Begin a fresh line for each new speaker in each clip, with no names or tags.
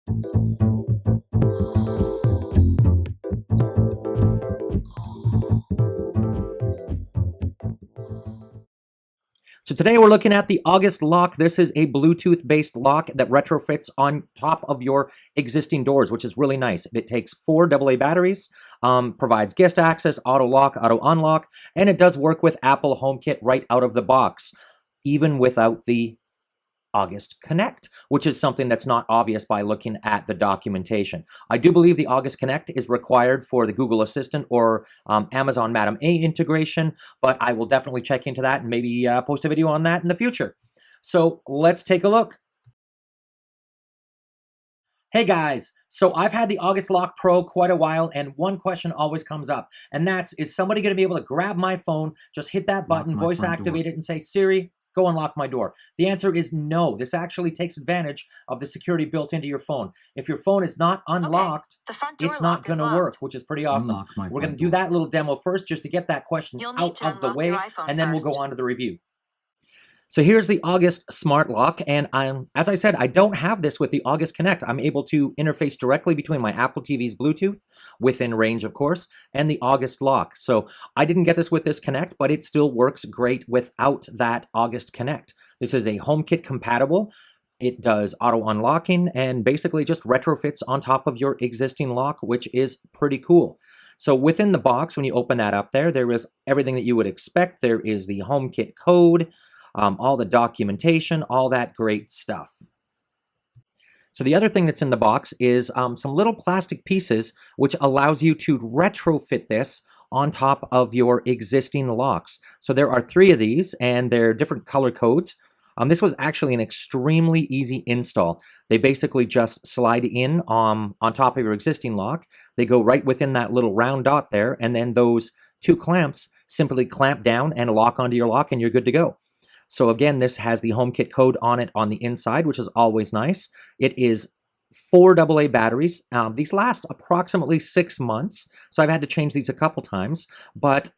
So today we're looking at the August lock. This is a Bluetooth-based lock that retrofits on top of your existing doors, which is really nice. It takes 4 AA batteries, provides guest access, auto lock, auto unlock, and it does work with Apple HomeKit right out of the box, even without the August Connect, which is something that's not obvious by looking at the documentation. I do believe the August Connect is required for the Google Assistant or Amazon Madam A integration, but I will definitely check into that and maybe post a video on that in the future. So let's take a look. Hey guys, so I've had the August Lock Pro quite a while, and one question always comes up, and that's, is somebody going to be able to grab my phone, just hit that button, voice activate it, and say, Siri, go unlock my door? The answer is no. This actually takes advantage of the security built into your phone. If your phone is not unlocked, it's not going to work, which is pretty awesome. We're going to do that little demo first just to get that question out of the way, and then we'll go on to the review. So here's the August Smart Lock, and as I said, I don't have this with the August Connect. I'm able to interface directly between my Apple TV's Bluetooth, within range of course, and the August Lock. So I didn't get this with this Connect, but it still works great without that August Connect. This is a HomeKit compatible. It does auto unlocking and basically just retrofits on top of your existing lock, which is pretty cool. So within the box, when you open that up there is everything that you would expect. There is the HomeKit code, all the documentation, all that great stuff. So the other thing that's in the box is some little plastic pieces, which allows you to retrofit this on top of your existing locks. So there are 3 of these, and they're different color codes. This was actually an extremely easy install. They basically just slide in on top of your existing lock. They go right within that little round dot there, and then those 2 clamps simply clamp down and lock onto your lock, and you're good to go. So again, this has the HomeKit code on it on the inside, which is always nice. It is 4 AA batteries. These last approximately 6 months, so I've had to change these a couple times, but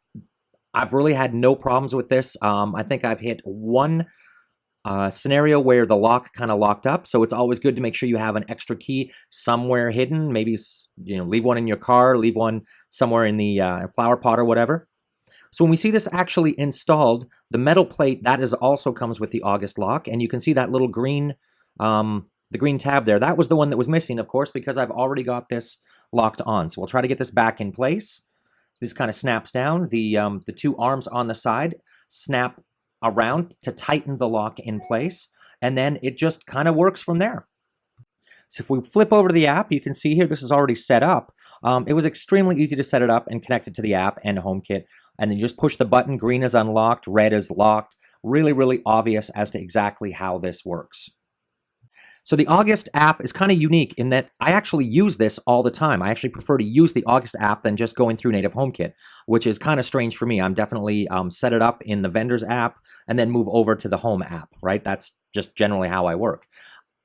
I've really had no problems with this. I think I've hit one scenario where the lock kind of locked up, so it's always good to make sure you have an extra key somewhere hidden. Maybe, you know, leave one in your car, leave one somewhere in the flower pot or whatever. So when we see this actually installed, the metal plate, that is also comes with the August lock, and you can see that little green, the green tab there. That was the one that was missing, of course, because I've already got this locked on. So we'll try to get this back in place. So this kind of snaps down. The 2 arms on the side snap around to tighten the lock in place, and then it just kind of works from there. So if we flip over to the app, you can see here this is already set up. It was extremely easy to set it up and connect it to the app and HomeKit. And then you just push the button, green is unlocked, red is locked. Really, really obvious as to exactly how this works. So the August app is kind of unique in that I actually use this all the time. I actually prefer to use the August app than just going through native HomeKit, which is kind of strange for me. I'm definitely set it up in the vendor's app and then move over to the home app, right? That's just generally how I work.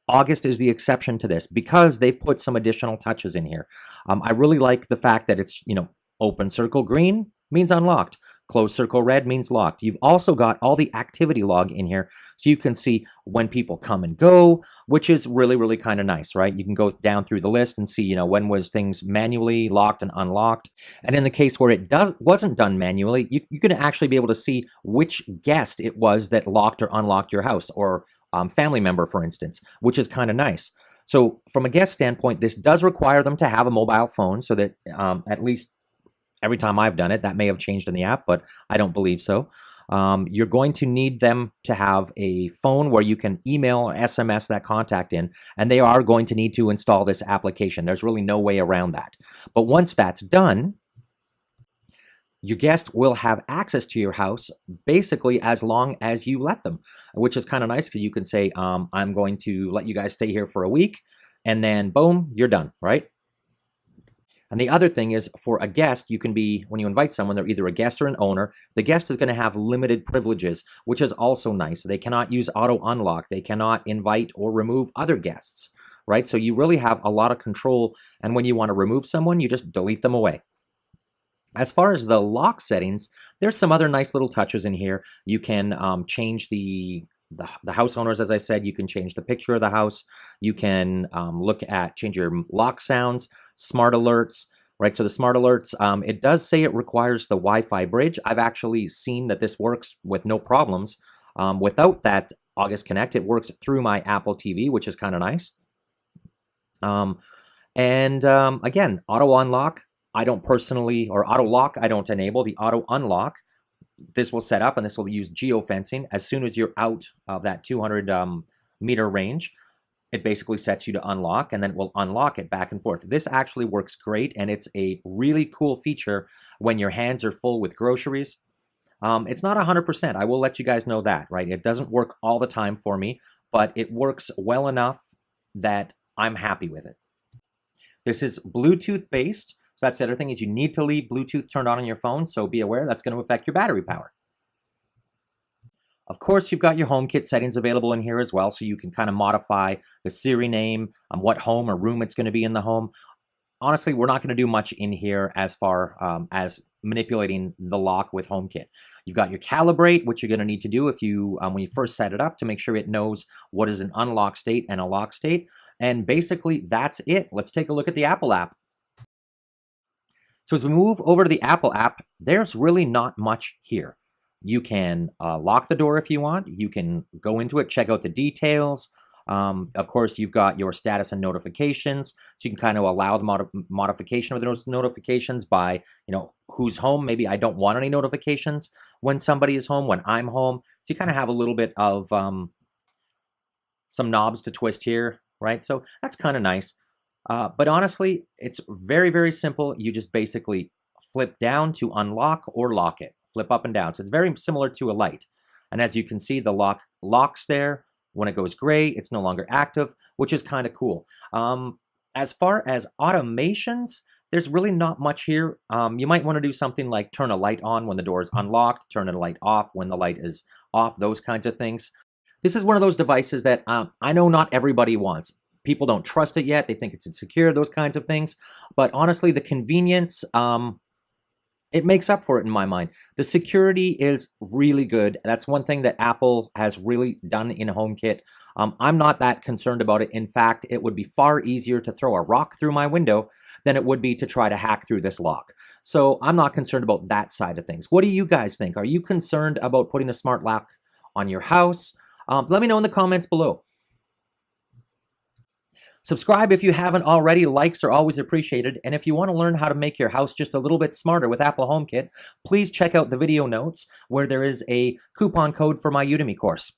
August is the exception to this because they've put some additional touches in here. I really like the fact that it's, you know, open circle green means unlocked. Closed circle red means locked. You've also got all the activity log in here, so you can see when people come and go, which is really, really kind of nice, right? You can go down through the list and see, you know, when was things manually locked and unlocked. And in the case where it wasn't done manually, you can actually be able to see which guest it was that locked or unlocked your house, or family member, for instance, which is kind of nice. So from a guest standpoint, this does require them to have a mobile phone, so that at least every time I've done it, that may have changed in the app, but I don't believe so. You're going to need them to have a phone where you can email or SMS that contact in, and they are going to need to install this application. There's really no way around that. But once that's done, your guest will have access to your house basically as long as you let them, which is kind of nice because you can say, I'm going to let you guys stay here for a week, and then boom, you're done, right? And the other thing is, for a guest, you can be, when you invite someone, they're either a guest or an owner. The guest is going to have limited privileges, which is also nice. They cannot use auto unlock. They cannot invite or remove other guests, right? So you really have a lot of control. And when you want to remove someone, you just delete them away. As far as the lock settings, there's some other nice little touches in here. You can change the the house owners, as I said, you can change the picture of the house. You can look at change your lock sounds, smart alerts, right? So the smart alerts, it does say it requires the Wi-Fi bridge. I've actually seen that this works with no problems. Without that August Connect, it works through my Apple TV, which is kind of nice. Again, auto unlock, I don't personally, or auto lock, I don't enable. The auto unlock, this will set up, and this will use geofencing. As soon as you're out of that 200 meter range, it basically sets you to unlock, and then it will unlock it back and forth. This actually works great, and it's a really cool feature when your hands are full with groceries. It's not 100%. I will let you guys know that, right? It doesn't work all the time for me, but it works well enough that I'm happy with it. This is Bluetooth based. So that's the other thing, is you need to leave Bluetooth turned on your phone. So be aware that's going to affect your battery power. Of course, you've got your HomeKit settings available in here as well. So you can kind of modify the Siri name, what home or room it's going to be in the home. Honestly, we're not going to do much in here as far as manipulating the lock with HomeKit. You've got your calibrate, which you're going to need to do if you when you first set it up, to make sure it knows what is an unlock state and a lock state. And basically, that's it. Let's take a look at the Apple app. So as we move over to the Apple app, there's really not much here. You can lock the door if you want. You can go into it, check out the details. Of course, you've got your status and notifications, so you can kind of allow the modification of those notifications by, who's home. Maybe I don't want any notifications when somebody is home, when I'm home. So you kind of have a little bit of some knobs to twist here, right? So that's kind of nice. But honestly, it's very, very simple. You just basically flip down to unlock or lock it, flip up and down. So it's very similar to a light. And as you can see, the lock locks there. When it goes gray, it's no longer active, which is kind of cool. As far as automations, there's really not much here. You might want to do something like turn a light on when the door is unlocked, turn a light off when the light is off, those kinds of things. This is one of those devices that I know not everybody wants. People don't trust it yet. They think it's insecure, those kinds of things. But honestly, the convenience, it makes up for it in my mind. The security is really good. That's one thing that Apple has really done in HomeKit. I'm not that concerned about it. In fact, it would be far easier to throw a rock through my window than it would be to try to hack through this lock. So I'm not concerned about that side of things. What do you guys think? Are you concerned about putting a smart lock on your house? Let me know in the comments below. Subscribe if you haven't already. Likes are always appreciated. And if you want to learn how to make your house just a little bit smarter with Apple HomeKit, please check out the video notes where there is a coupon code for my Udemy course.